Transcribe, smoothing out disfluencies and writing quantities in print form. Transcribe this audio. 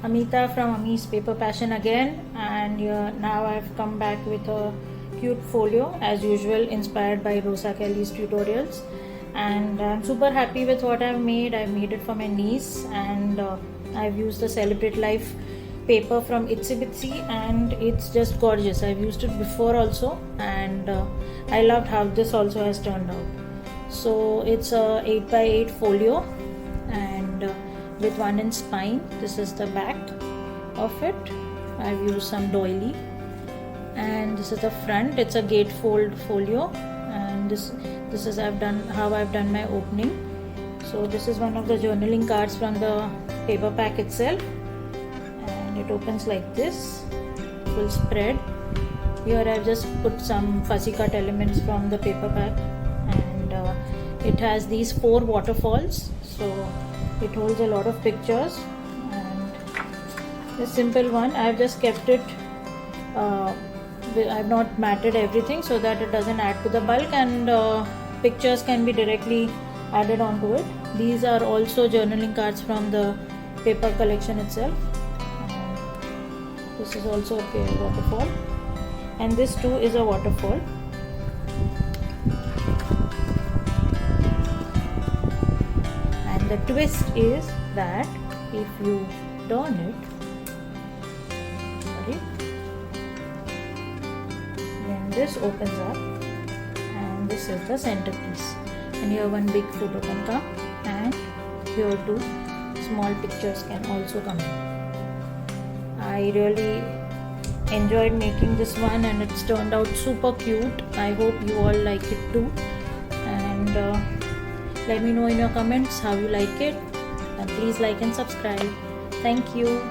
Amita from Ami's Paper Passion again, and now I've come back with a cute folio as usual, inspired by Rosa Kelly's tutorials, and I'm super happy with what I've made. I've made it for my niece, and I've used the Celebrate Life paper from Itsy Bitsy, and it's just gorgeous. I've used it before also, and I loved how this also has turned out. So it's a 8x8 folio, and with 1-inch spine. This is the back of it. I've used some doily, and this is the front. It's a gatefold folio, and this is how I've done my opening. So this is one of the journaling cards from the paper pack itself, and it opens like this, full spread. Here I've just put some fussy cut elements from the paper pack, and it has these 4 waterfalls, so it holds a lot of pictures. And the simple one, I've just kept it, I've not matted everything so that it doesn't add to the bulk, and pictures can be directly added onto it. These are also journaling cards from the paper collection itself, and this is also a waterfall, and this too is a waterfall. The twist is that if you turn it, then this opens up, and this is the centerpiece, and here one big photo can come, and here two small pictures can also come in. I really enjoyed making this one, and it's turned out super cute. I hope you all like it too, and let me know in your comments how you like it, and please like and subscribe. Thank you.